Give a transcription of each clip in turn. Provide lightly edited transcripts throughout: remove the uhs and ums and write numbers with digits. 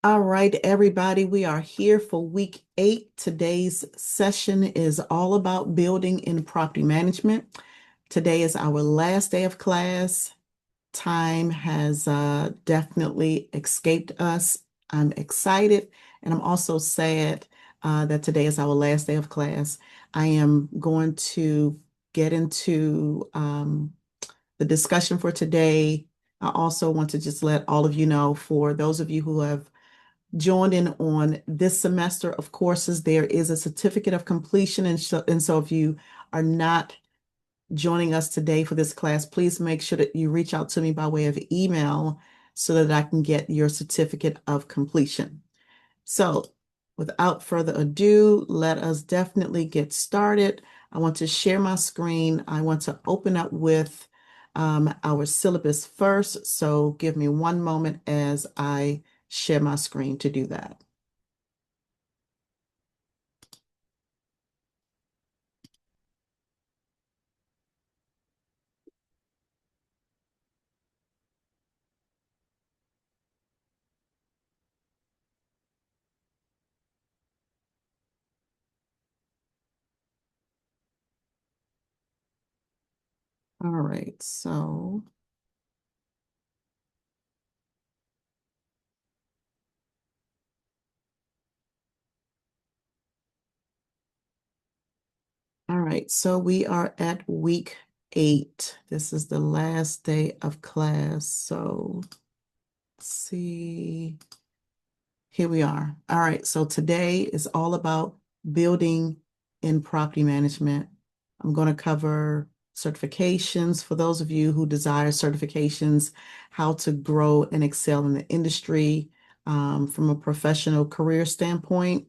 All right, everybody, we are here for week 8. Today's session is all about building in property management. Today is our last day of class. Time has definitely escaped us. I'm excited, and I'm also sad that today is our last day of class. I am going to get into the discussion for today. I also want to just let all of you know, for those of you who have joined in on this semester of courses, there is a certificate of completion. And so if you are not joining us today for this class, please make sure that you reach out to me by way of email so that I can get your certificate of completion. So without further ado, let us definitely get started. I want to share my screen. I want to open up with our syllabus first. So give me one moment as I share my screen to do that. All right, so we are at week 8. This is the last day of class. So let's see. Here we are. All right, so today is all about building in property management. I'm going to cover certifications for those of you who desire certifications, how to grow and excel in the industry from a professional career standpoint,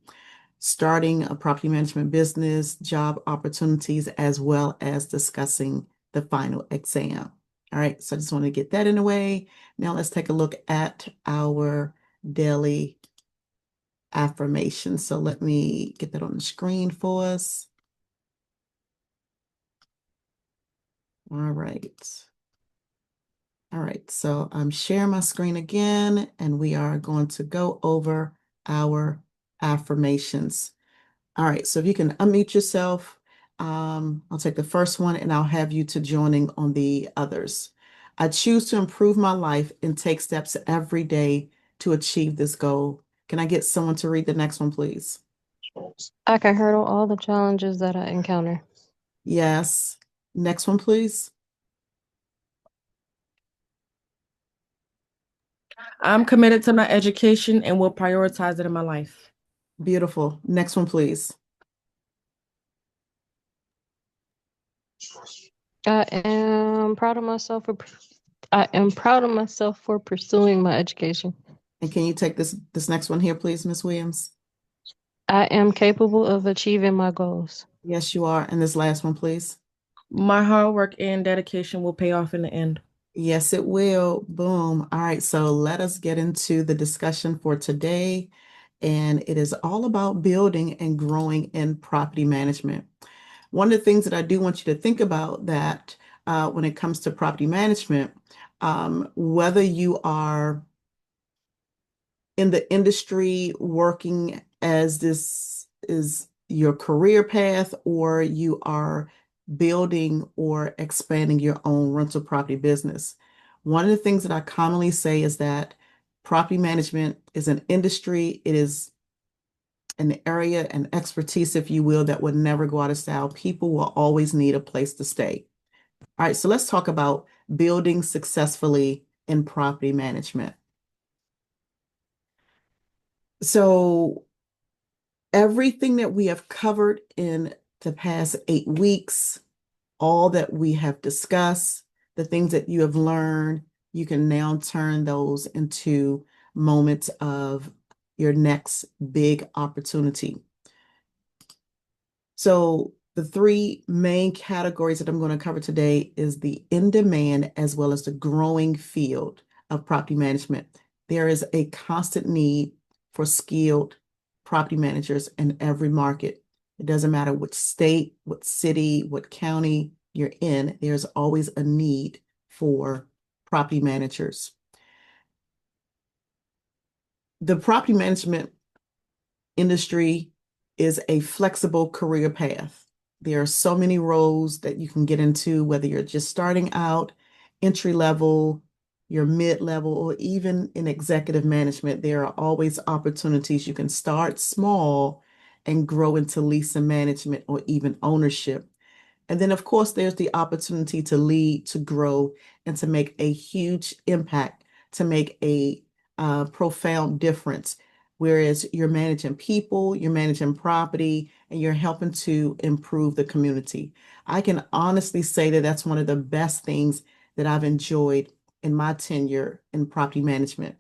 starting a property management business, job opportunities, as well as discussing the final exam. All right, so I just want to get that in the way. Now let's take a look at our daily affirmations. So let me get that on the screen for us. All right. All right, so I'm sharing my screen again, and we are going to go over our affirmations. All right, so if you can unmute yourself, I'll take the first one and I'll have you to joining on the others. I choose to improve my life and take steps every day to achieve this goal. Can I get someone to read the next one, please? I can hurdle all the challenges that I encounter. Yes. Next one, please. I'm committed to my education and will prioritize it in my life. Beautiful. Next one, please. I am proud of myself for I am proud of myself for pursuing my education. And can you take this next one here, please, Miss Williams? I am capable of achieving my goals. Yes, you are. And this last one, please. My hard work and dedication will pay off in the end. Yes, it will. Boom. All right, so let us get into the discussion for today. And it is all about building and growing in property management. One of the things that I do want you to think about that when it comes to property management, whether you are in the industry working as this is your career path, or you are building or expanding your own rental property business. One of the things that I commonly say is that property management is an industry, it is an area and expertise, if you will, that would never go out of style. People will always need a place to stay. All right, so let's talk about building successfully in property management. So everything that we have covered in the past 8 weeks, all that we have discussed, the things that you have learned, you can now turn those into moments of your next big opportunity. So the 3 main categories that I'm going to cover today is the in-demand as well as the growing field of property management. There is a constant need for skilled property managers in every market. It doesn't matter which state, what city, what county you're in, there's always a need for property managers. The property management industry is a flexible career path. There are so many roles that you can get into, whether you're just starting out, entry level, you're mid-level, or even in executive management. There are always opportunities. You can start small and grow into lease and management or even ownership. And then, of course, there's the opportunity to lead, to grow, and to make a huge impact, to make a profound difference. Whereas you're managing people, you're managing property, and you're helping to improve the community. I can honestly say that that's one of the best things that I've enjoyed in my tenure in property management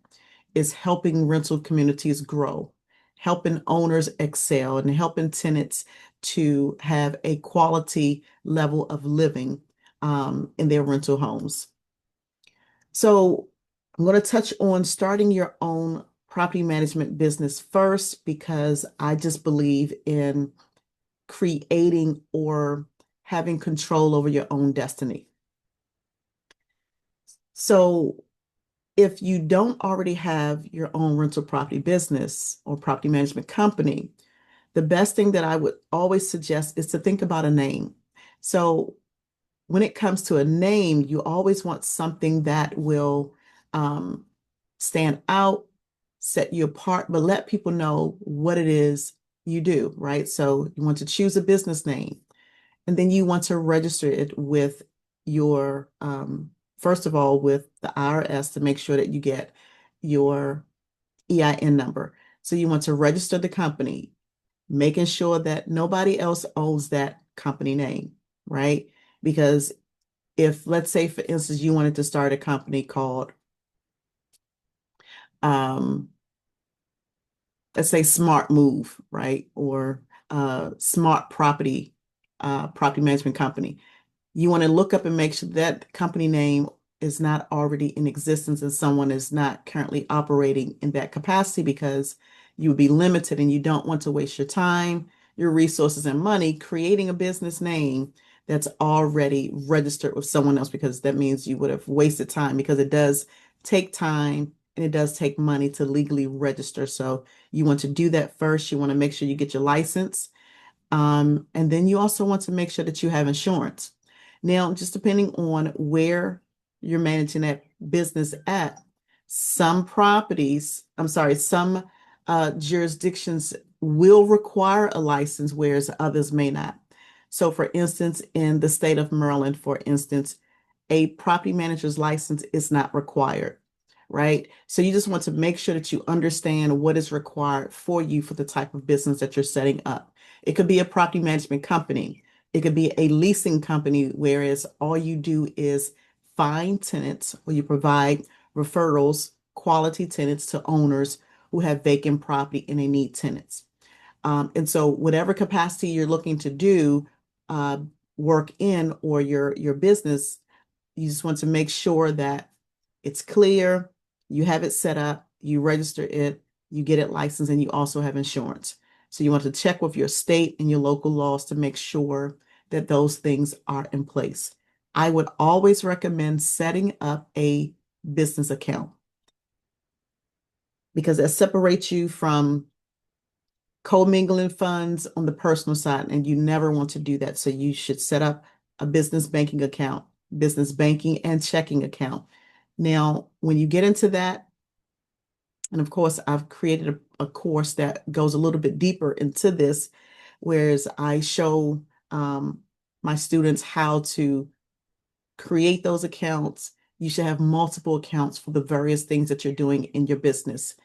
is helping rental communities grow, helping owners excel, and helping tenants to have a quality level of living in their rental homes. So I'm going to touch on starting your own property management business first because I just believe in creating or having control over your own destiny. So if you don't already have your own rental property business or property management company, the best thing that I would always suggest is to think about a name. So when it comes to a name, you always want something that will um, stand out, set you apart, but let people know what it is you do, right? So you want to choose a business name, and then you want to register it with your, first of all, with the IRS to make sure that you get your EIN number. So you want to register the company, making sure that nobody else owns that company name, right? Because if, let's say, for instance, you wanted to start a company called, um, let's say Smart Move, right? Or Smart Property Management Company. You want to look up and make sure that company name is not already in existence and someone is not currently operating in that capacity because you would be limited and you don't want to waste your time, your resources, and money creating a business name that's already registered with someone else because that means you would have wasted time because it does take time and it does take money to legally register. So you want to do that first. You want to make sure you get your license. And then you also want to make sure that you have insurance. Now, just depending on where you're managing that business at, some properties, I'm sorry, some jurisdictions will require a license, whereas others may not. So, for instance, in the state of Maryland, for instance, a property manager's license is not required, right? So you just want to make sure that you understand what is required for you for the type of business that you're setting up. It could be a property management company. It could be a leasing company, whereas all you do is find tenants or you provide referrals, quality tenants to owners who have vacant property and they need tenants. And so whatever capacity you're looking to do uh, work in or your business, you just want to make sure that it's clear, you have it set up, you register it, you get it licensed, and you also have insurance. So you want to check with your state and your local laws to make sure that those things are in place. I would always recommend setting up a business account because that separates you from commingling funds on the personal side, and you never want to do that. So you should set up a business banking account, business banking and checking account. Now, when you get into that, and of course, I've created a course that goes a little bit deeper into this, whereas I show my students how to create those accounts. You should have multiple accounts for the various things that you're doing in your business.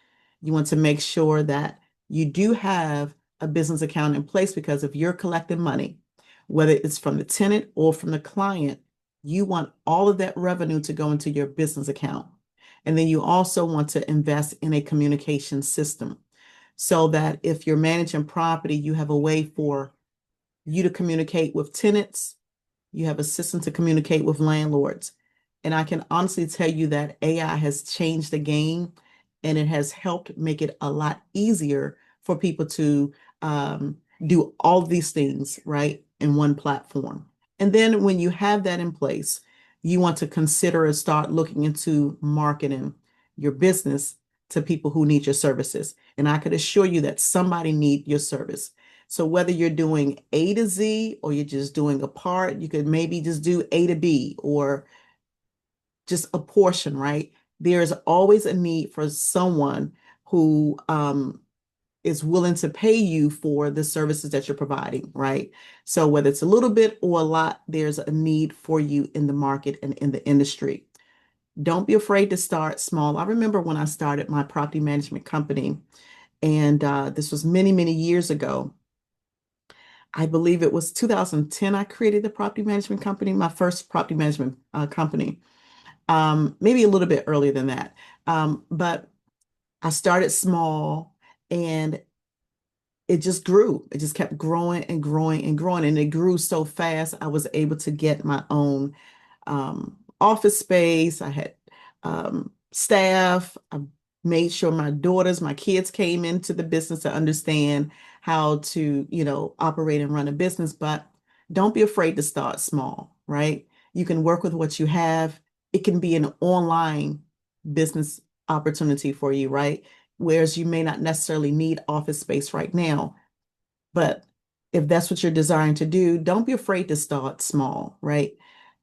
You want to make sure that you do have a business account in place because if you're collecting money, whether it's from the tenant or from the client, you want all of that revenue to go into your business account. And then you also want to invest in a communication system so that if you're managing property, you have a way for you to communicate with tenants, you have a system to communicate with landlords. And I can honestly tell you that AI has changed the game and it has helped make it a lot easier for people to do all these things, right, in one platform. And then when you have that in place, you want to consider and start looking into marketing your business to people who need your services. And I could assure you that somebody needs your service. So whether you're doing A to Z or you're just doing a part, you could maybe just do A to B or just a portion, right? There's always a need for someone who is willing to pay you for the services that you're providing, right? So whether it's a little bit or a lot, there's a need for you in the market and in the industry. Don't be afraid to start small. I remember when I started my property management company, and this was many, many years ago. I believe it was 2010 I created the property management company, my first property management company. Maybe a little bit earlier than that. But I started small and it just grew. It just kept growing and growing and growing. And it grew so fast, I was able to get my own office space. I had staff. I made sure my daughters, my kids came into the business to understand how to, operate and run a business. But don't be afraid to start small, right? You can work with what you have. It can be an online business opportunity for you, right? Whereas you may not necessarily need office space right now. But if that's what you're desiring to do, don't be afraid to start small, right?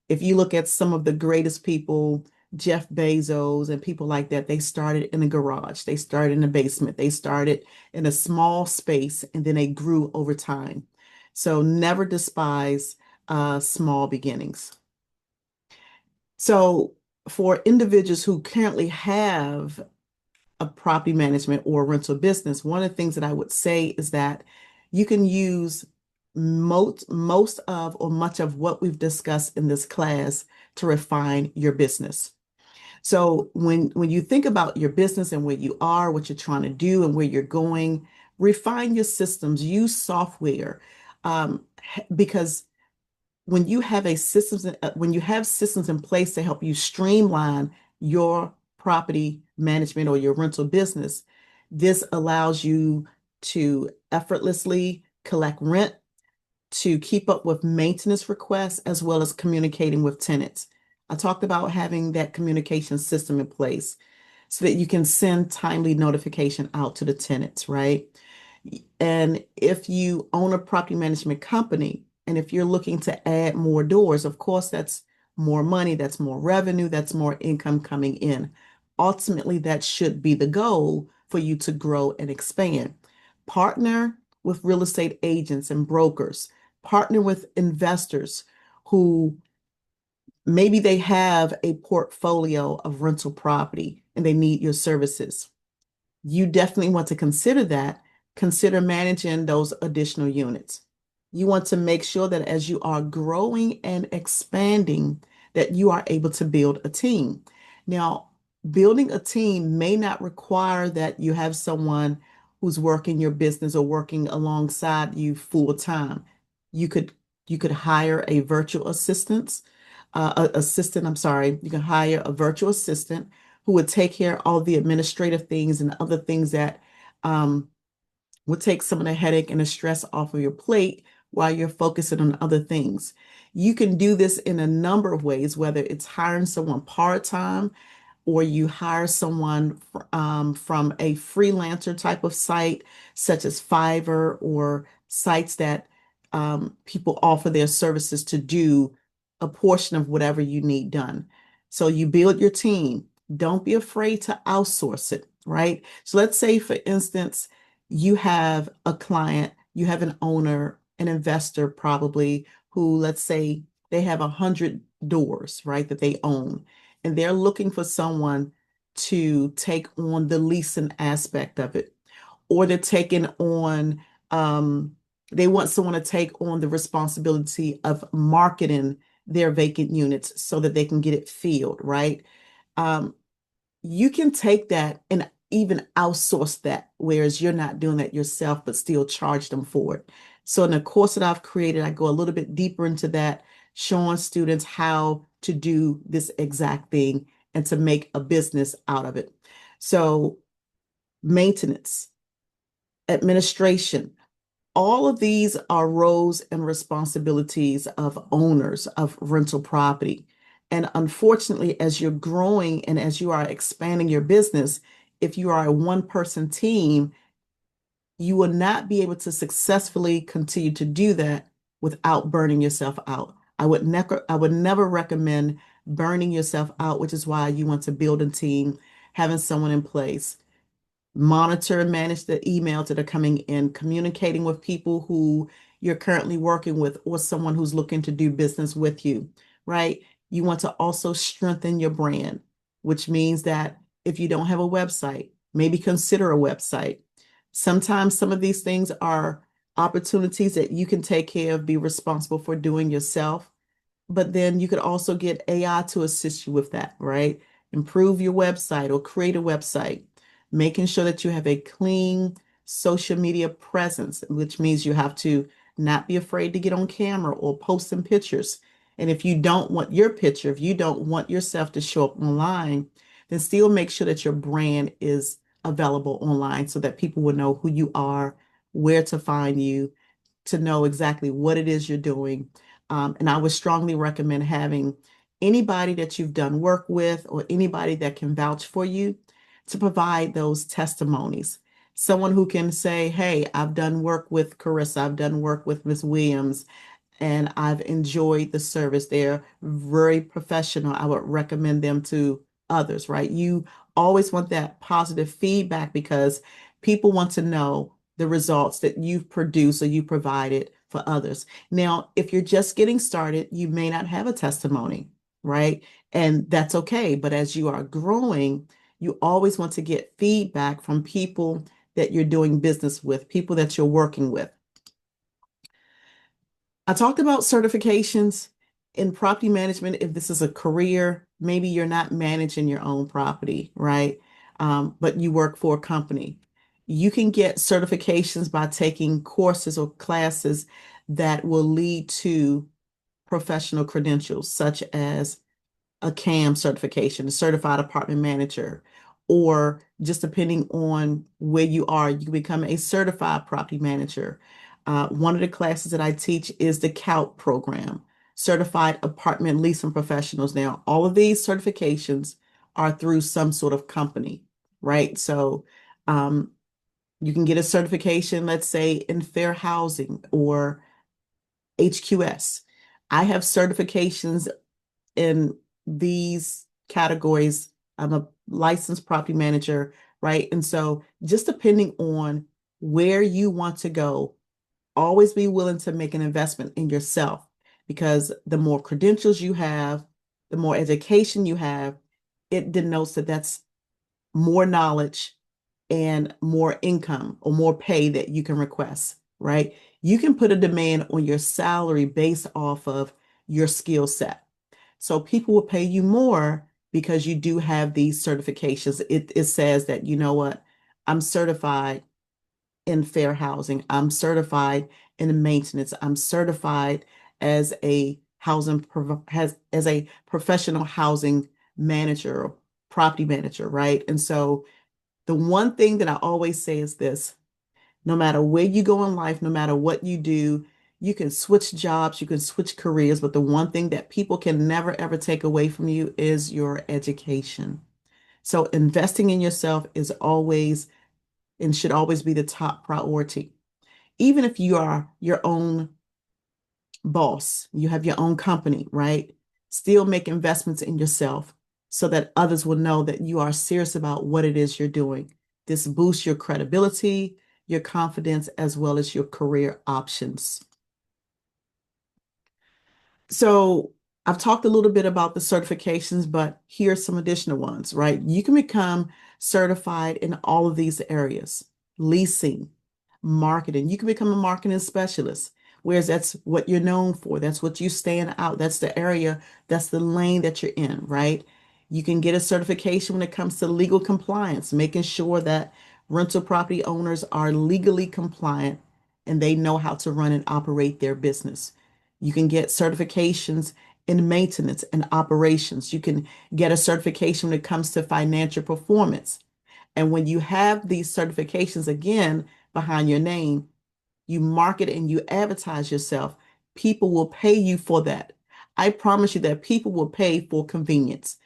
If you look at some of the greatest people, Jeff Bezos and people like that, they started in a garage, they started in a basement, they started in a small space, and then they grew over time. So never despise small beginnings. So for individuals who currently have a property management or rental business, one of the things that I would say is that you can use most of or much of what we've discussed in this class to refine your business. So when you think about your business and where you are, what you're trying to do and where you're going, refine your systems, use software, because when you have when you have systems in place to help you streamline your property management or your rental business, this allows you to effortlessly collect rent, to keep up with maintenance requests, as well as communicating with tenants. I talked about having that communication system in place so that you can send timely notification out to the tenants, right? And if you own a property management company, and if you're looking to add more doors, of course, that's more money, that's more revenue, that's more income coming in. Ultimately, that should be the goal for you to grow and expand. Partner with real estate agents and brokers, partner with investors who maybe they have a portfolio of rental property and they need your services. You definitely want to consider that. Consider managing those additional units. You want to make sure that as you are growing and expanding, that you are able to build a team. Now, building a team may not require that you have someone who's working your business or working alongside you full time. You could you could hire a virtual assistant, I'm sorry. You can hire a virtual assistant who would take care of all the administrative things and other things that um, would take some of the headache and the stress off of your plate while you're focusing on other things. You can do this in a number of ways, whether it's hiring someone part-time or you hire someone from a freelancer type of site, such as Fiverr or sites that people offer their services to do a portion of whatever you need done. So you build your team. Don't be afraid to outsource it, right? So let's say, for instance, you have a client, you have an owner, an investor probably, who, let's say, they have 100 doors, right, that they own, and they're looking for someone to take on the leasing aspect of it, or they're taking on, they want someone to take on the responsibility of marketing their vacant units so that they can get it filled, right? Um, you can take that and even outsource that, whereas you're not doing that yourself, but still charge them for it. So in the course that I've created, I go a little bit deeper into that, showing students how to do this exact thing and to make a business out of it. So maintenance, administration, all of these are roles and responsibilities of owners of rental property. And unfortunately, as you're growing and as you are expanding your business, if you are a one-person team, you will not be able to successfully continue to do that without burning yourself out. I would never recommend burning yourself out, which is why you want to build a team, having someone in place, monitor and manage the emails that are coming in, communicating with people who you're currently working with or someone who's looking to do business with you, right? You want to also strengthen your brand, which means that if you don't have a website, maybe consider a website. Sometimes some of these things are opportunities that you can take care of, be responsible for doing yourself. But then you could also get AI to assist you with that, right? Improve your website or create a website, making sure that you have a clean social media presence, which means you have to not be afraid to get on camera or post some pictures. And if you don't want your picture, if you don't want yourself to show up online, then still make sure that your brand is available online so that people will know who you are, where to find you, to know exactly what it is you're doing. And I would strongly recommend having anybody that you've done work with or anybody that can vouch for you to provide those testimonies. Someone who can say, hey, I've done work with Carissa, I've done work with Miss Williams, and I've enjoyed the service. They're very professional. I would recommend them to others, right? You always want that positive feedback because people want to know the results that you've produced or you provided for others. Now, if you're just getting started, you may not have a testimony, right? And that's okay. But as you are growing, you always want to get feedback from people that you're doing business with, people that you're working with. I talked about certifications in property management. If this is a career, maybe you're not managing your own property, right? But you work for a company. You can get certifications by taking courses or classes that will lead to professional credentials, such as a CAM certification, a certified apartment manager, or just depending on where you are, you can become a certified property manager. One of the classes that I teach is the CALP program, Certified Apartment Leasing Professionals. Now, all of these certifications are through some sort of company, right? So you can get a certification, let's say, in fair housing or HQS. I have certifications in these categories. I'm a licensed property manager, right? And so just depending on where you want to go, always be willing to make an investment in yourself because the more credentials you have, the more education you have, it denotes that that's more knowledge and more income or more pay that you can request, right? You can put a demand on your salary based off of your skill set. So people will pay you more because you do have these certifications. It says that, you know what, I'm certified in fair housing. I'm certified in maintenance. I'm certified as a as a professional housing manager or property manager, right? And so the one thing that I always say is this: no matter where you go in life, no matter what you do, you can switch jobs, you can switch careers, but the one thing that people can never ever take away from you is your education. So investing in yourself is always and should always be the top priority. Even if you are your own boss, you have your own company, right? Still make investments in yourself so that others will know that you are serious about what it is you're doing. This boosts your credibility, your confidence, as well as your career options. So I've talked a little bit about the certifications, but here are some additional ones, right? You can become certified in all of these areas: leasing, marketing. You can become a marketing specialist, whereas that's what you're known for. That's what you stand out. That's the area, that's the lane that you're in, right? You can get a certification when it comes to legal compliance, making sure that rental property owners are legally compliant and they know how to run and operate their business. You can get certifications in maintenance and operations. You can get a certification when it comes to financial performance. And when you have these certifications again behind your name, you market and you advertise yourself, people will pay you for that. I promise you that people will pay for convenience.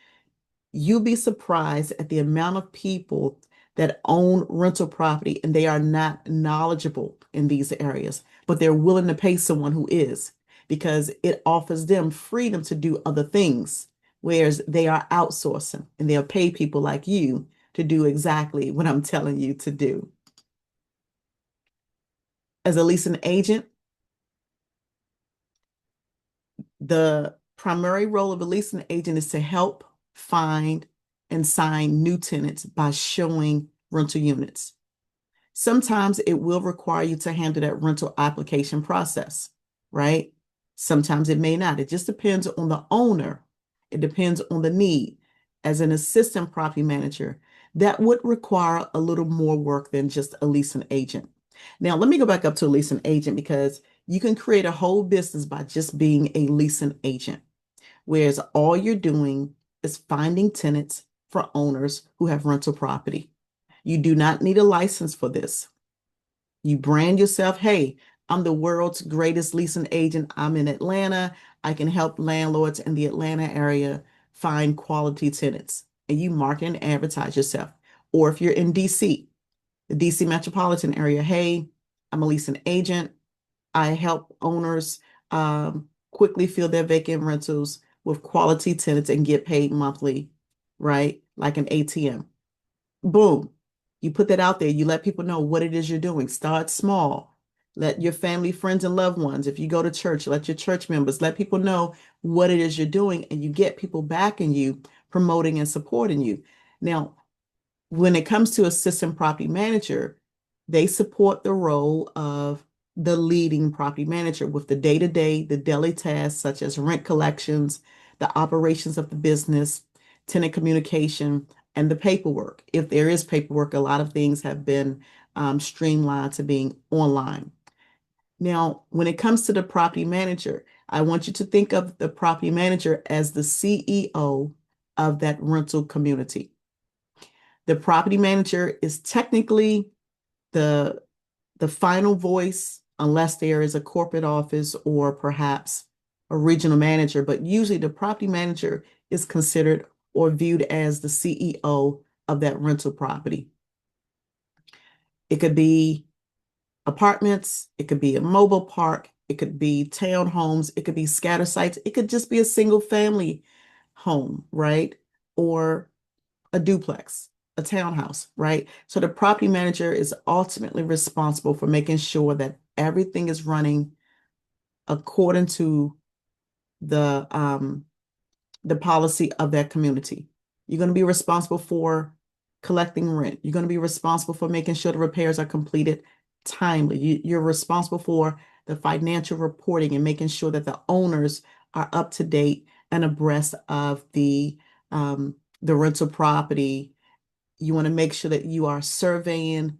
You'll be surprised at the amount of people that own rental property and they are not knowledgeable in these areas, but they're willing to pay someone who is, because it offers them freedom to do other things, whereas they are outsourcing and they'll pay people like you to do exactly what I'm telling you to do. As a leasing agent, the primary role of a leasing agent is to help find and sign new tenants by showing rental units. Sometimes it will require you to handle that rental application process, right? Sometimes it may not. It just depends on the owner. It depends on the need. As an assistant property manager, that would require a little more work than just a leasing agent. Now, let me go back up to a leasing agent, because you can create a whole business by just being a leasing agent, whereas all you're doing is finding tenants for owners who have rental property. You do not need a license for this. You brand yourself, hey, I'm the world's greatest leasing agent. I'm in Atlanta. I can help landlords in the Atlanta area find quality tenants. And you market and advertise yourself. Or if you're in DC, the DC metropolitan area, hey, I'm a leasing agent. I help owners quickly fill their vacant rentals with quality tenants and get paid monthly, right? Like an ATM. Boom. You put that out there. You let people know what it is you're doing. Start small. Let your family, friends, and loved ones, if you go to church, let your church members, let people know what it is you're doing, and you get people backing you, promoting and supporting you. Now, when it comes to assistant property manager, they support the role of the leading property manager with the day-to-day, the daily tasks such as rent collections, the operations of the business, tenant communication, and the paperwork. If there is paperwork, a lot of things have been streamlined to being online. Now, when it comes to the property manager, I want you to think of the property manager as the CEO of that rental community. The property manager is technically the final voice, unless there is a corporate office or perhaps a regional manager, but usually the property manager is considered or viewed as the CEO of that rental property. It could be apartments, it could be a mobile park, it could be townhomes, it could be scatter sites, it could just be a single family home, right? Or a duplex, a townhouse, right? So the property manager is ultimately responsible for making sure that everything is running according to the policy of that community. You're going to be responsible for collecting rent. You're going to be responsible for making sure the repairs are completed timely. You're responsible for the financial reporting and making sure that the owners are up to date and abreast of the rental property. You want to make sure that you are surveying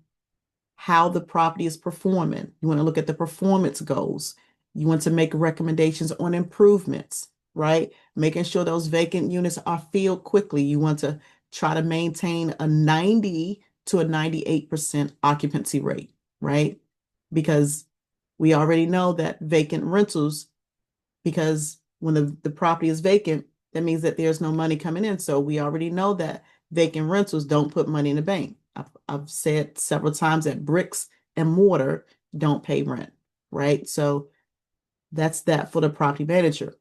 how the property is performing. You want to look at the performance goals. You want to make recommendations on improvements, right? Making sure those vacant units are filled quickly. You want to try to maintain a 90 to a 98% occupancy rate, right? Because we already know that vacant rentals, because when the property is vacant, that means that there's no money coming in. So we already know that vacant rentals don't put money in the bank. I've said several times that bricks and mortar don't pay rent, right? So that's that for the property manager.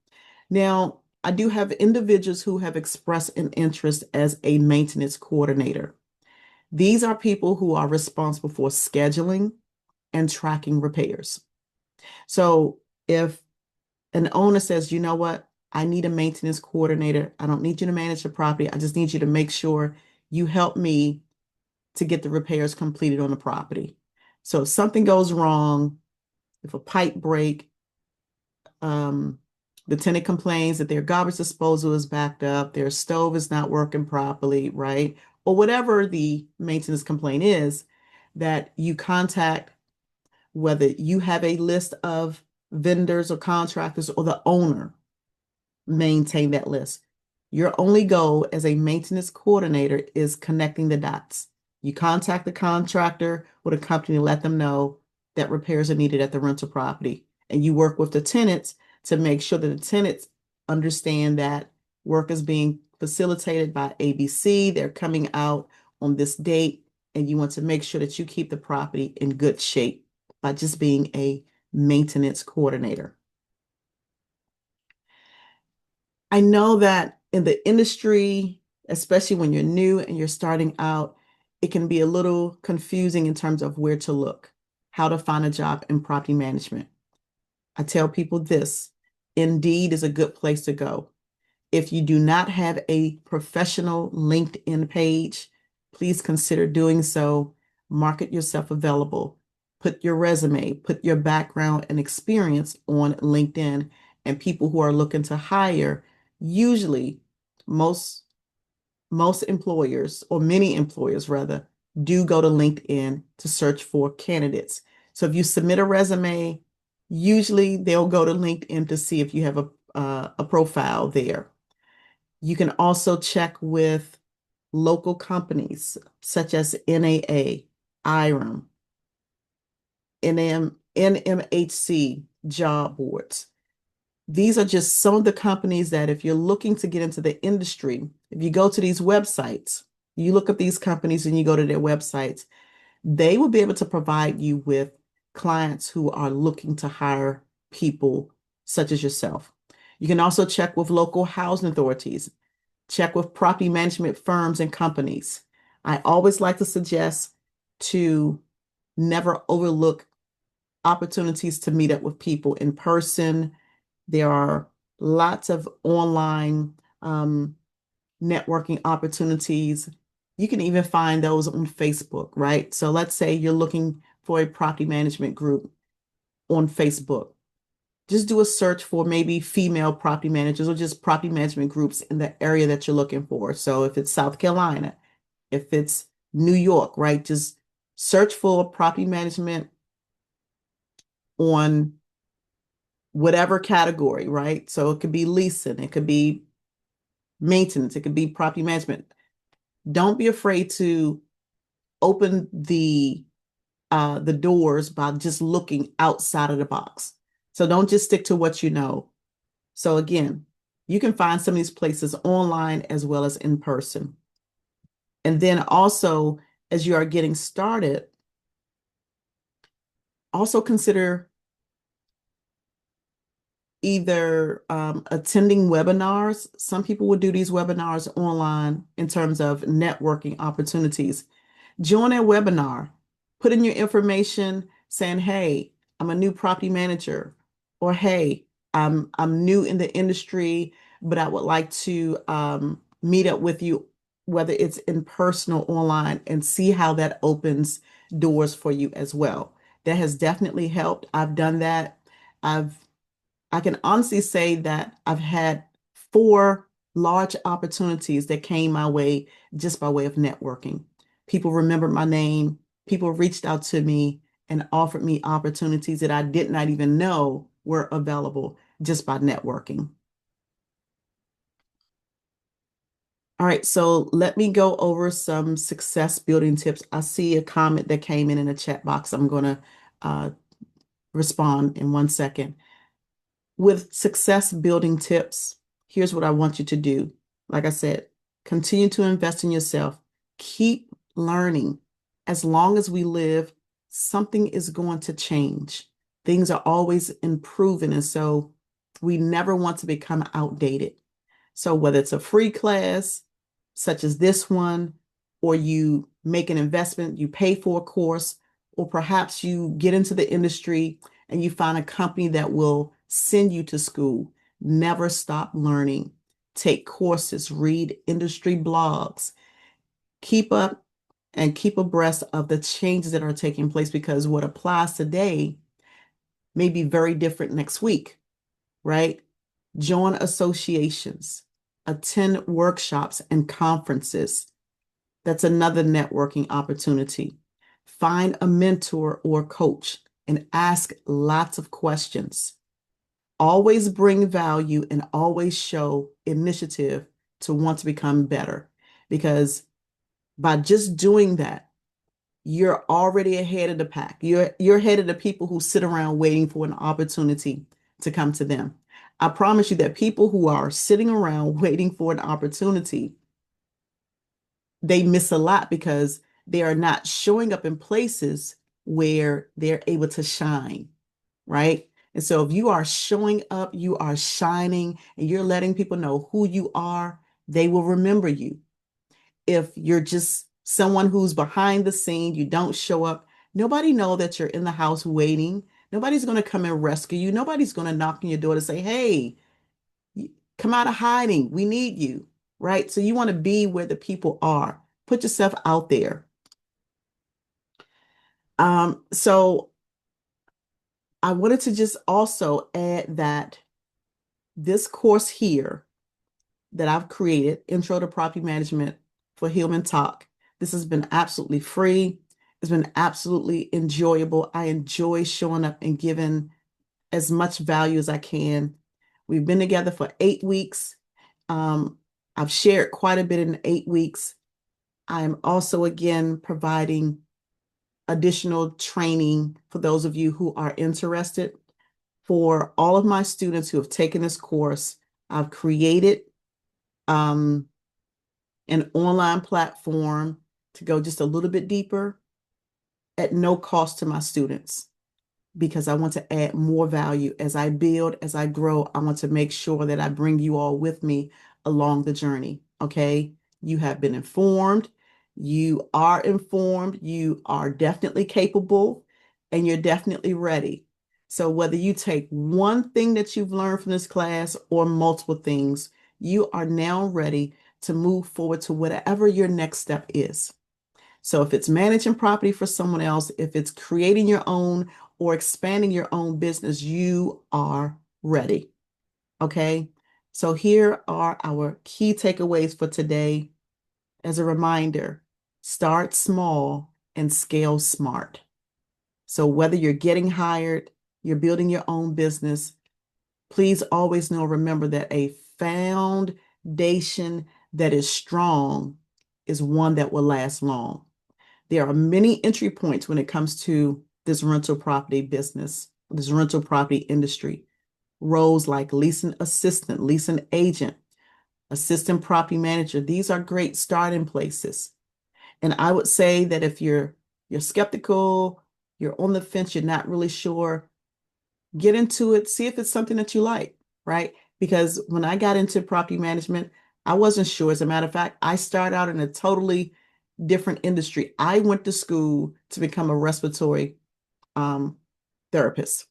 Now, I do have individuals who have expressed an interest as a maintenance coordinator. These are people who are responsible for scheduling and tracking repairs. So if an owner says, you know what, I need a maintenance coordinator. I don't need you to manage the property. I just need you to make sure you help me to get the repairs completed on the property. So if something goes wrong, if a pipe break, the tenant complains that their garbage disposal is backed up, their stove is not working properly, right? Or whatever the maintenance complaint is, that you contact, whether you have a list of vendors or contractors or the owner maintain that list. Your only goal as a maintenance coordinator is connecting the dots. You contact the contractor or the company to let them know that repairs are needed at the rental property. And you work with the tenants to make sure that the tenants understand that work is being facilitated by ABC. They're coming out on this date. and you want to make sure that you keep the property in good shape by just being a maintenance coordinator. I know that in the industry, especially when you're new and you're starting out, it can be a little confusing in terms of where to look, how to find a job in property management. I tell people this, Indeed is a good place to go. If you do not have a professional LinkedIn page, please consider doing so. Market yourself available. Put your resume, put your background and experience on LinkedIn, and people who are looking to hire, usually most employers, or many employers rather, do go to LinkedIn to search for candidates. So if you submit a resume, usually they'll go to LinkedIn to see if you have a profile there. You can also check with local companies such as NAA, IREM, NMHC, job boards. These are just some of the companies that if you're looking to get into the industry, if you go to these websites, you look up these companies and you go to their websites, they will be able to provide you with clients who are looking to hire people such as yourself. You can also check with local housing authorities, check with property management firms and companies. I always like to suggest to never overlook opportunities to meet up with people in person. There are lots of online networking opportunities. You can even find those on Facebook, right? So let's say you're looking for a property management group on Facebook. Just do a search for maybe female property managers or just property management groups in the area that you're looking for. So if it's South Carolina, if it's New York, right? Just search for property management on whatever category, right? So it could be leasing, it could be maintenance, it could be property management. Don't be afraid to open the doors by just looking outside of the box. So don't just stick to what you know. So again, you can find some of these places online as well as in person. And then also, as you are getting started, also consider either attending webinars. Some people would do these webinars online in terms of networking opportunities. Join a webinar, put in your information saying, hey, I'm a new property manager, or hey, I'm new in the industry, but I would like to meet up with you, whether it's in person or online, and see how that opens doors for you as well. That has definitely helped. I've done that. I can honestly say that I've had 4 large opportunities that came my way just by way of networking. People remembered my name. People reached out to me and offered me opportunities that I did not even know were available just by networking. All right, so let me go over some success building tips. I see a comment that came in the chat box. I'm going to respond in 1 second. With success building tips, here's what I want you to do. Like I said, continue to invest in yourself. Keep learning. As long as we live, something is going to change. Things are always improving, and so we never want to become outdated. So whether it's a free class, such as this one, or you make an investment, you pay for a course, or perhaps you get into the industry and you find a company that will send you to school. Never stop learning. Take courses, read industry blogs. Keep up and keep abreast of the changes that are taking place, because what applies today may be very different next week, right? Join associations, attend workshops and conferences. That's another networking opportunity. Find a mentor or coach and ask lots of questions. Always bring value and always show initiative to want to become better, because by just doing that, you're already ahead of the pack. You're ahead of the people who sit around waiting for an opportunity to come to them. I promise you that people who are sitting around waiting for an opportunity, they miss a lot because they are not showing up in places where they're able to shine, right? And so if you are showing up, you are shining, and you're letting people know who you are, they will remember you. If you're just someone who's behind the scene, you don't show up, nobody know that you're in the house waiting. Nobody's going to come and rescue you. Nobody's going to knock on your door to say, hey, come out of hiding. We need you, right? So you want to be where the people are. Put yourself out there. So I wanted to just also add that this course here that I've created, Intro to Property Management for Human Talk, this has been absolutely free. It's been absolutely enjoyable. I enjoy showing up and giving as much value as I can. We've been together for 8 weeks. I've shared quite a bit in 8 weeks. I am also, again, providing additional training for those of you who are interested. For all of my students who have taken this course, I've created an online platform to go just a little bit deeper at no cost to my students, because I want to add more value as I build, as I grow. I want to make sure that I bring you all with me along the journey. Okay. You have been informed. You are informed. You are definitely capable, and you're definitely ready. So whether you take one thing that you've learned from this class or multiple things, you are now ready to move forward to whatever your next step is. So if it's managing property for someone else, if it's creating your own or expanding your own business, you are ready. Okay. So here are our key takeaways for today. As a reminder, start small and scale smart. So whether you're getting hired, you're building your own business, please always know, remember that a foundation that is strong is one that will last long. There are many entry points when it comes to this rental property business, this rental property industry. Roles like leasing assistant, leasing agent, assistant property manager, these are great starting places. And I would say that if you're skeptical, you're on the fence, you're not really sure, get into it, see if it's something that you like, right? Because when I got into property management, I wasn't sure. As a matter of fact, I started out in a totally different industry. I went to school to become a respiratory therapist.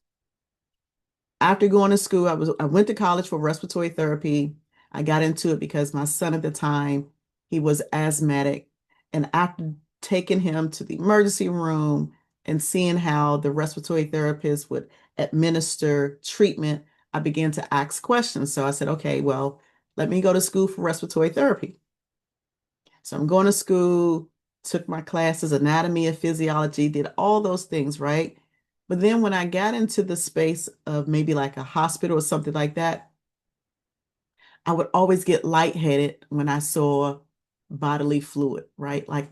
After going to school, I went to college for respiratory therapy. I got into it because my son at the time, he was asthmatic. And after taking him to the emergency room and seeing how the respiratory therapist would administer treatment, I began to ask questions. So I said, okay, well, let me go to school for respiratory therapy. So I'm going to school, took my classes, anatomy and physiology, did all those things, right? But then when I got into the space of maybe like a hospital or something like that, I would always get lightheaded when I saw bodily fluid, right? Like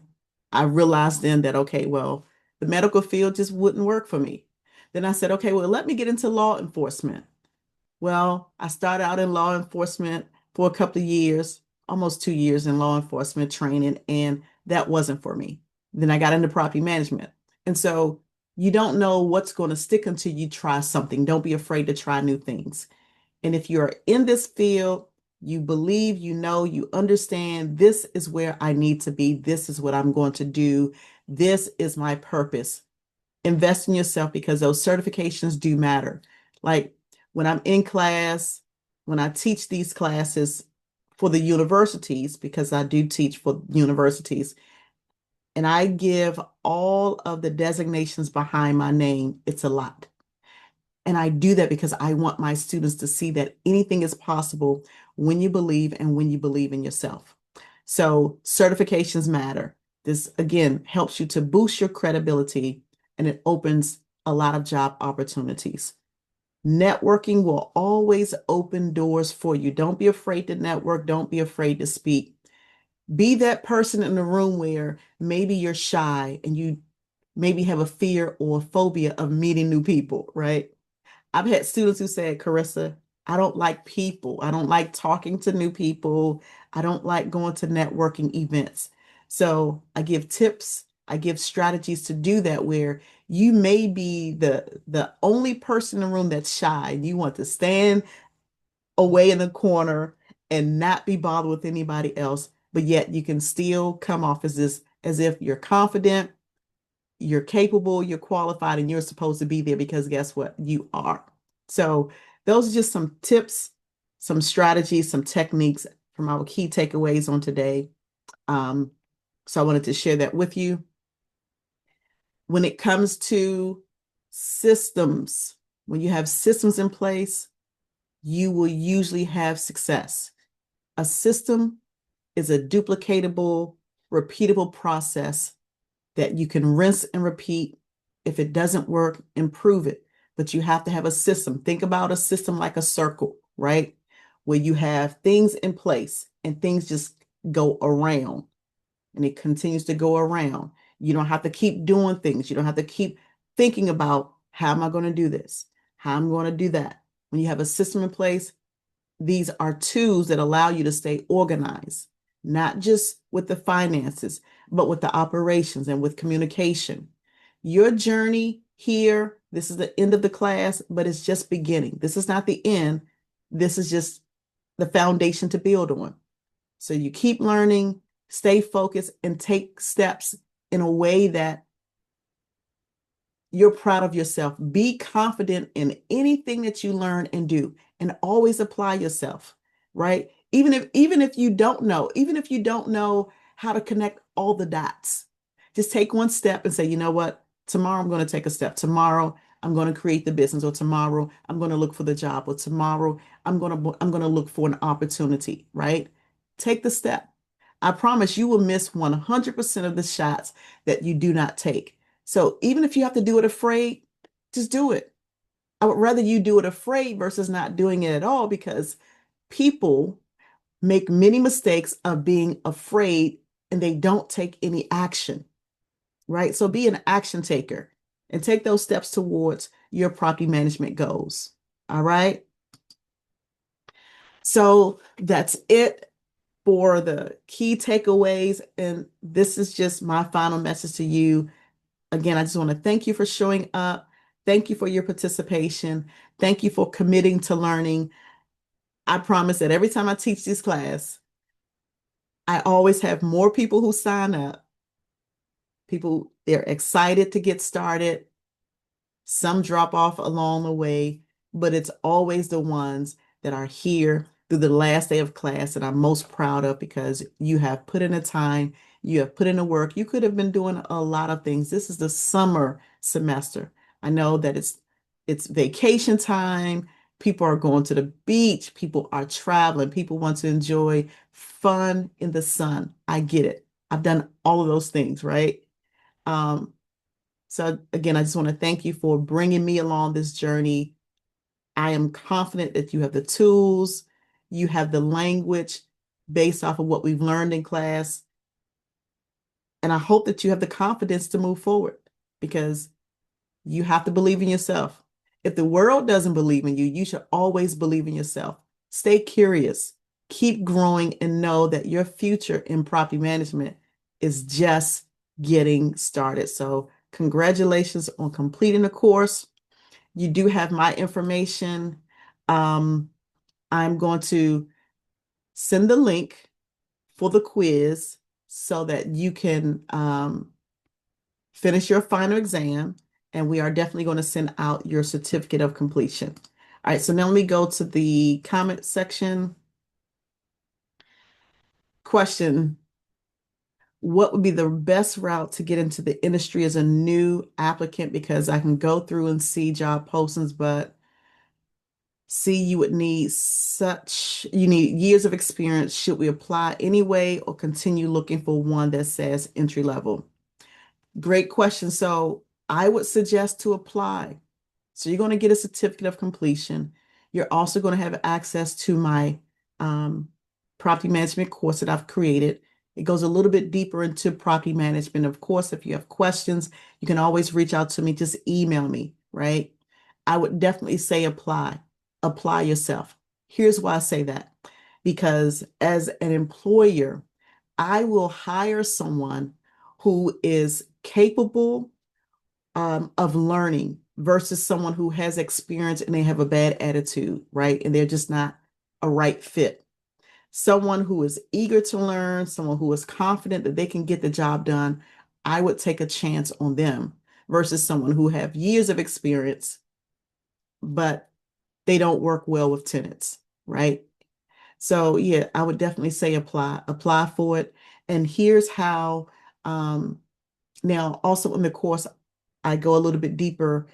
I realized then that, okay, well, the medical field just wouldn't work for me. Then I said, okay, well, let me get into law enforcement. Well, I started out in law enforcement for a couple of years, almost 2 years in law enforcement training, and that wasn't for me. Then I got into property management. And so you don't know what's going to stick until you try something. Don't be afraid to try new things. And if you're in this field, you believe, you know, you understand this is where I need to be. This is what I'm going to do. This is my purpose. Invest in yourself, because those certifications do matter. Like when I'm in class, when I teach these classes for the universities, because I do teach for universities, and I give all of the designations behind my name, it's a lot. And I do that because I want my students to see that anything is possible when you believe and when you believe in yourself. So certifications matter. This, again, helps you to boost your credibility, and it opens a lot of job opportunities. Networking will always open doors for you. Don't be afraid to network. Don't be afraid to speak. Be that person in the room where maybe you're shy and you maybe have a fear or a phobia of meeting new people, right? I've had students who said, Carissa, I don't like people. I don't like talking to new people. I don't like going to networking events. So I give tips. I give strategies to do that where you may be the only person in the room that's shy. You want to stand away in the corner and not be bothered with anybody else, but yet you can still come off as if you're confident, you're capable, you're qualified, and you're supposed to be there because guess what? You are. So those are just some tips, some strategies, some techniques from our key takeaways on today. So I wanted to share that with you. When it comes to systems, when you have systems in place, you will usually have success. A system is a duplicatable, repeatable process that you can rinse and repeat. If it doesn't work, improve it. But you have to have a system. Think about a system like a circle, right? Where you have things in place and things just go around and it continues to go around. You don't have to keep doing things. You don't have to keep thinking about how am I going to do this? How am I going to do that? When you have a system in place, these are tools that allow you to stay organized, not just with the finances, but with the operations and with communication. Your journey here, this is the end of the class, but it's just beginning. This is not the end. This is just the foundation to build on. So you keep learning, stay focused, and take steps in a way that you're proud of yourself. Be confident in anything that you learn and do, and always apply yourself, right? Even if you don't know, even if you don't know how to connect all the dots, just take one step and say, you know what? Tomorrow I'm going to take a step. Tomorrow I'm going to create the business, or tomorrow I'm going to look for the job, or tomorrow I'm going to look for an opportunity, right? Take the step. I promise you will miss 100% of the shots that you do not take. So even if you have to do it afraid, just do it. I would rather you do it afraid versus not doing it at all, because people make many mistakes of being afraid and they don't take any action, right? So be an action taker and take those steps towards your property management goals. All right. So that's it for the key takeaways. And this is just my final message to you. Again, I just want to thank you for showing up. Thank you for your participation. Thank you for committing to learning. I promise that every time I teach this class, I always have more people who sign up. People, they're excited to get started. Some drop off along the way, but it's always the ones that are here through the last day of class that I'm most proud of, because you have put in the time, you have put in the work. You could have been doing a lot of things. This is the summer semester. I know that it's vacation time. People are going to the beach. People are traveling. People want to enjoy fun in the sun. I get it. I've done all of those things, right? Um, so again, I just want to thank you for bringing me along this journey. I am confident that you have the tools, you have the language based off of what we've learned in class. And I hope that you have the confidence to move forward, because you have to believe in yourself. If the world doesn't believe in you, you should always believe in yourself. Stay curious, keep growing, and know that your future in property management is just getting started. So congratulations on completing the course. You do have my information. I'm going to send the link for the quiz so that you can finish your final exam, and we are definitely going to send out your certificate of completion. All right, so now let me go to the comment section. Question: what would be the best route to get into the industry as a new applicant? Because I can go through and see job postings, but see, you need years of experience. Should we apply anyway or continue looking for one that says entry level? Great question. So I would suggest to apply. So you're going to get a certificate of completion. You're also going to have access to my property management course that I've created. It goes a little bit deeper into property management. Of course, if you have questions, you can always reach out to me. Just email me, right? I would definitely say apply. Apply yourself. Here's why I say that. Because as an employer, I will hire someone who is capable of learning versus someone who has experience and they have a bad attitude, right? And they're just not a right fit. Someone who is eager to learn, someone who is confident that they can get the job done, I would take a chance on them versus someone who have years of experience, but they don't work well with tenants, right? So yeah, I would definitely say apply for it. And here's how, now also in the course, I go a little bit deeper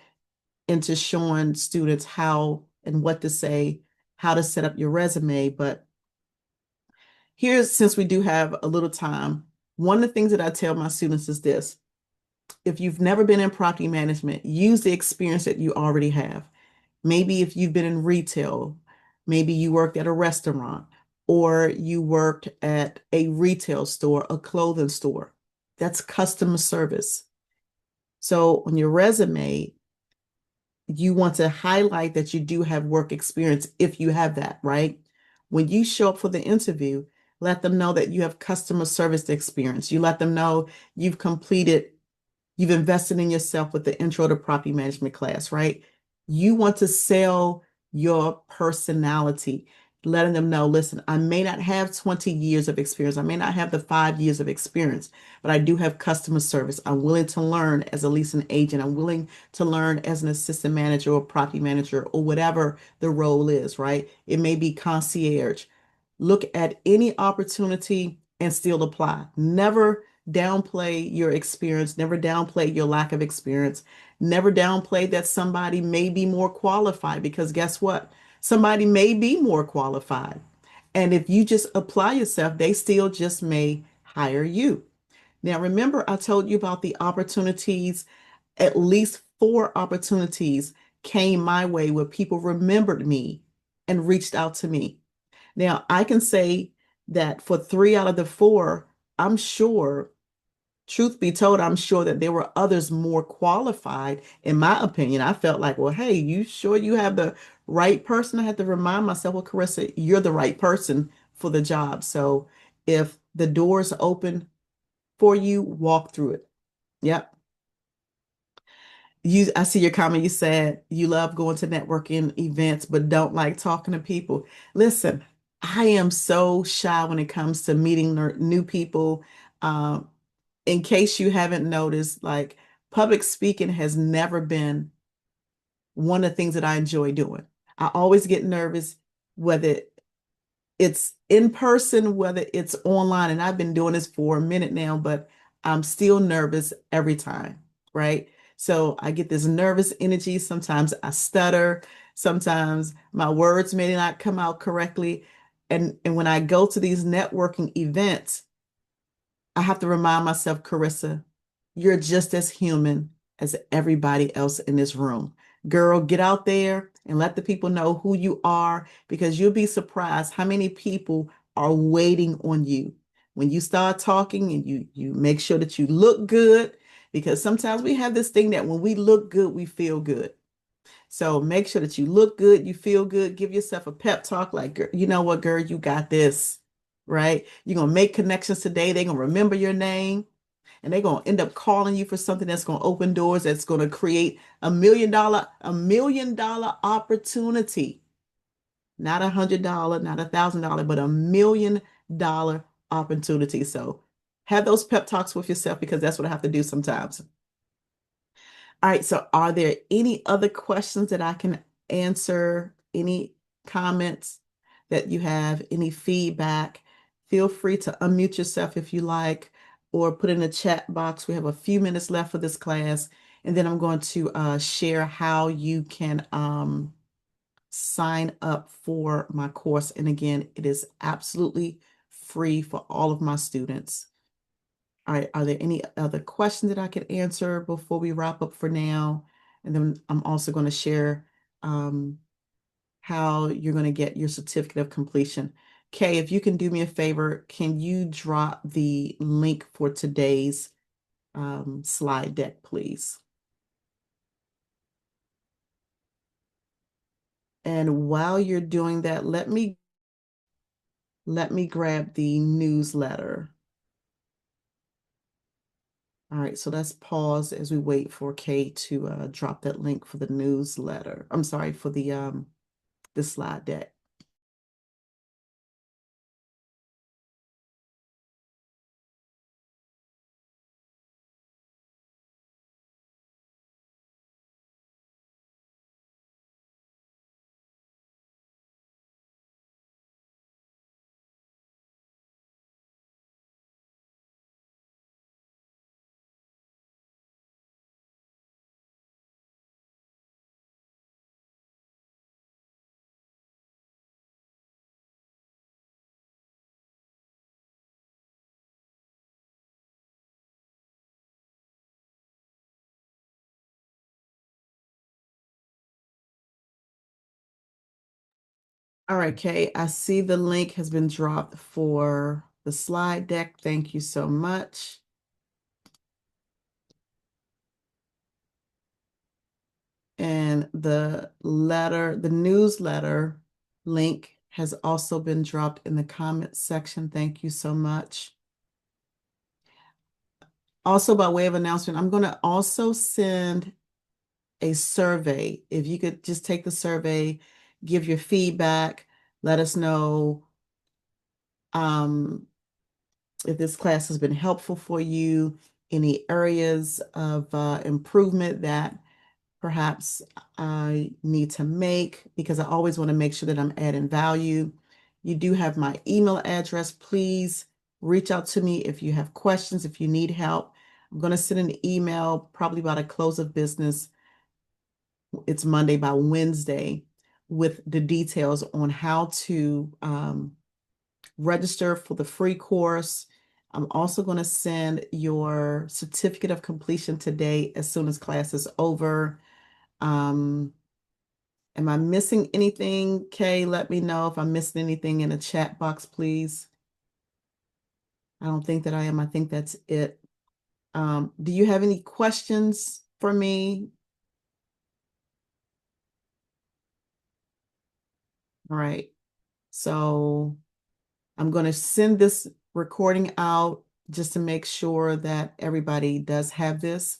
into showing students how and what to say, how to set up your resume. But here's, since we do have a little time, one of the things that I tell my students is this: if you've never been in property management, use the experience that you already have. Maybe if you've been in retail, maybe you worked at a restaurant or you worked at a retail store, a clothing store. That's customer service. So on your resume, you want to highlight that you do have work experience if you have that, right? When you show up for the interview, let them know that you have customer service experience. You let them know you've completed, you've invested in yourself with the intro to property management class, right? You want to sell your personality, letting them know, listen, I may not have 20 years of experience. I may not have the 5 years of experience, but I do have customer service. I'm willing to learn as a leasing agent. I'm willing to learn as an assistant manager or property manager or whatever the role is, right? It may be concierge. Look at any opportunity and still apply. Never downplay your experience, never downplay your lack of experience, never downplay that somebody may be more qualified, because guess what? Somebody may be more qualified. And if you just apply yourself, they still just may hire you. Now, remember, I told you about the opportunities. At least 4 opportunities came my way where people remembered me and reached out to me. Now, I can say that for 3 out of the 4, I'm sure, truth be told, I'm sure that there were others more qualified. In my opinion, I felt like, well, hey, you sure you have the right person? I had to remind myself, well, Carissa, you're the right person for the job. So if the doors open for you, walk through it. Yep. I see your comment. You said you love going to networking events, but don't like talking to people. Listen, I am so shy when it comes to meeting new people. Um, in case you haven't noticed, like, public speaking has never been one of the things that I enjoy doing. I always get nervous, whether it's in person, whether it's online, and I've been doing this for a minute now, but I'm still nervous every time, right? So I get this nervous energy. Sometimes I stutter. Sometimes my words may not come out correctly. And when I go to these networking events, I have to remind myself, Carissa, you're just as human as everybody else in this room. Girl, get out there and let the people know who you are, because you'll be surprised how many people are waiting on you. When you start talking and you make sure that you look good, because sometimes we have this thing that when we look good, we feel good. So make sure that you look good, you feel good, give yourself a pep talk like, you know what, girl, you got this, right? You're going to make connections today. They're going to remember your name and they're going to end up calling you for something that's going to open doors, that's going to create a $1 million opportunity. Not $100, not $1,000, but $1 million opportunity. So have those pep talks with yourself, because that's what I have to do sometimes. All right, so are there any other questions that I can answer? Any comments that you have? Any feedback? Feel free to unmute yourself if you like, or put in the chat box. We have a few minutes left for this class, and then I'm going to share how you can sign up for my course. And again, it is absolutely free for all of my students. All right, are there any other questions that I could answer before we wrap up for now? And then I'm also going to share how you're going to get your certificate of completion. Kay, if you can do me a favor, can you drop the link for today's slide deck, please? And while you're doing that, let me grab the newsletter. All right, so let's pause as we wait for Kay to drop that link for the newsletter. I'm sorry, for the slide deck. All right, Kay, I see the link has been dropped for the slide deck. Thank you so much. And the newsletter link has also been dropped in the comment section. Thank you so much. Also, by way of announcement, I'm going to also send a survey. If you could just take the survey, give your feedback, let us know if this class has been helpful for you, any areas of improvement that perhaps I need to make, because I always want to make sure that I'm adding value. You do have my email address. Please reach out to me if you have questions, if you need help. I'm going to send an email probably by the close of business. It's Monday, by Wednesday, with the details on how to register for the free course. I'm also going to send your certificate of completion today as soon as class is over. Am I missing anything, Kay? Let me know if I'm missing anything in the chat box, please. I don't think that I am. I think that's it. Do you have any questions for me? All right. So I'm going to send this recording out just to make sure that everybody does have this.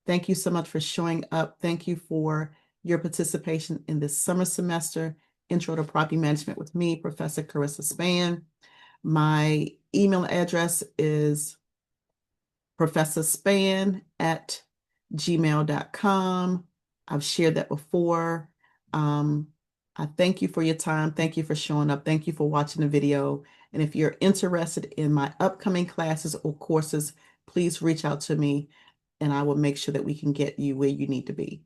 Thank you so much for showing up. Thank you for your participation in this summer semester, Intro to Property Management with me, Professor Carissa Spann. My email address is professorspann@gmail.com. I've shared that before. I thank you for your time. Thank you for showing up. Thank you for watching the video. And if you're interested in my upcoming classes or courses, please reach out to me and I will make sure that we can get you where you need to be.